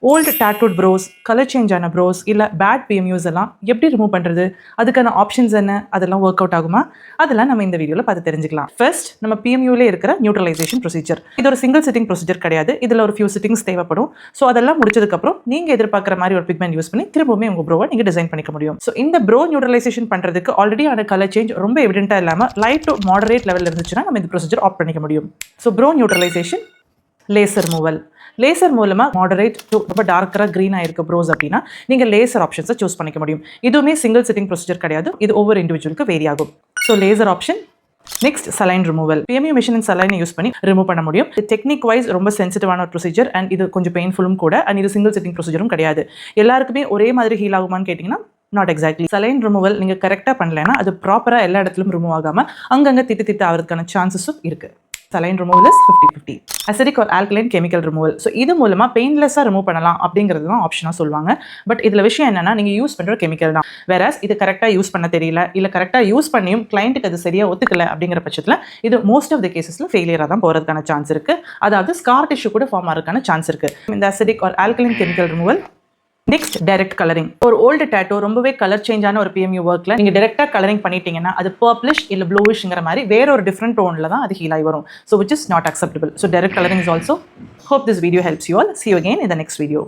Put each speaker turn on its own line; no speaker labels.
Old டேட்டூட் pros, colour change ஆன pros, இல்ல bad பிஎம்யூஸ் எல்லாம் எப்படி ரிமூவ் பண்றது? அதுக்கான ஆப்ஷன்ஸ் என்ன? அதெல்லாம் ஒர்க் அவுட் ஆகுமா? அதெல்லாம் நம்ம இந்த வீடியோல பார்த்து தெரிஞ்சுக்கலாம். ஃபர்ஸ்ட் நம்ம பிஎம்யூல இருக்கிற நியூட்ரலைசேஷன் ப்ரொசீஜர். இது ஒரு சிங்கிள் சிட்டிங் ப்ரொசீஜர் கிடையாது. இதுல ஒரு ஃபியூ சிட்டிங்ஸ் தேவைப்படும். ஸோ அதெல்லாம் முடிச்சதுக்கு அப்புறம் நீங்க எதிர்பார்க்குற மாதிரி ஒரு பிக்மெண்ட் யூஸ் பண்ணி திரும்பவுமே உங்க ப்ரோவை நீங்க டிசைன் பண்ணிக்க முடியும். ஸோ இந்த ப்ரோ நியூட்ரலைசேஷன் பண்றதுக்கு ஆல்ரெடி ஆன கலர் சேஞ்ச் ரொம்ப எவிடென்ட்டா இல்லாம லைட் டு மாடரேட் லெவல் இருந்துச்சுன்னா நம்ம இந்த ப்ரொசீஜர் ஆப்ட் பண்ணிக்க முடியும். So bro neutralisation, laser மூவல். Laser மூலமா மாடரேட் டு ரொம்ப டார்க்கராக க்ரீனாக இருக்க ப்ரோஸ் அப்படின்னா நீங்கள் லேசர் ஆப்ஷன்ஸை சூஸ் பண்ணிக்க முடியும். இதுவுமே சிங்கிள் சிட்டிங் ப்ரொசீஜர் கிடையாது. இது ஒவ்வொரு இண்டிவிஜுவலுக்கு வேரி ஆகும். So laser option. Next saline removal. PMU machine சலைனை யூஸ் பண்ணி ரிமூவ் பண்ண முடியும். டெக்னிக் வைஸ் ரொம்ப சென்சிட்டிவான ஒரு ப்ரொசீஜர் அண்ட் இது கொஞ்சம் பெயின்ஃபுல்லும் கூட. அண்ட் இது சிங்கிள் சிட்டிங் ப்ரொசீஜரும் கிடையாது. எல்லாருக்குமே ஒரே மாதிரி ஹீல் ஆகுமான்னு கேட்டிங்கன்னா நாட் எக்ஸாக்ட்லி. சலைன் ரிமூவல் நீங்கள் கரெக்டாக பண்ணலைன்னா அது ப்ராப்பராக எல்லா இடத்துலையும் ரிமூவ் ஆகாமல் அங்கங்கே திட்டு ஆகிறதுக்கான சான்சஸும் இருக்குது. Saline removal is 50-50. Acidic or alkaline chemical removal. So இது மூலமாக பெயின்லெஸ்ஸாக ரிமூவ் பண்ணலாம் அப்படிங்கிறது தான் ஆப்ஷனாக சொல்லுவாங்க. பட் இதில் விஷயம் என்னன்னா நீங்கள் யூஸ் பண்ணுற கெமிக்கல் தான். வேறஸ் இது கரெக்டாக யூஸ் பண்ண தெரியல, இல்லை கரெக்டாக யூஸ் பண்ணியும் கிளைண்ட்டுக்கு அது சரியாக ஒத்துக்கல அப்படிங்கிற பட்சத்தில் இது மோஸ்ட் ஆஃப் த கேசஸில் ஃபெயிலியராக தான் போகிறதுக்கான சான்ஸ் இருக்குது. அதாவது ஸ்கார் டிஷ்யூ கூட ஃபார்ம் ஆகிறதுக்கான சான்ஸ் இருக்குது இந்த acidic or alkaline chemical removal. Next direct colouring. ஒரு ஓல்டு டேட்டோ ரொம்பவே கலர் சேஞ்ச் ஆன ஒரு பிஎம்யூ ஒர்க்ல நீங்க டைரக்டா கலரிங் பண்ணிட்டீங்கன்னா அது பர்ப்ளிஷ் இல்ல ப்ளூவிஷ்ங்கிற மாதிரி வேற ஒரு டிஃப்ரெண்ட் டோன்ல தான் அது ஹீல் ஆகி வரும். So which is not acceptable. So direct colouring is also. Hope this video helps you all. See you again in the next video.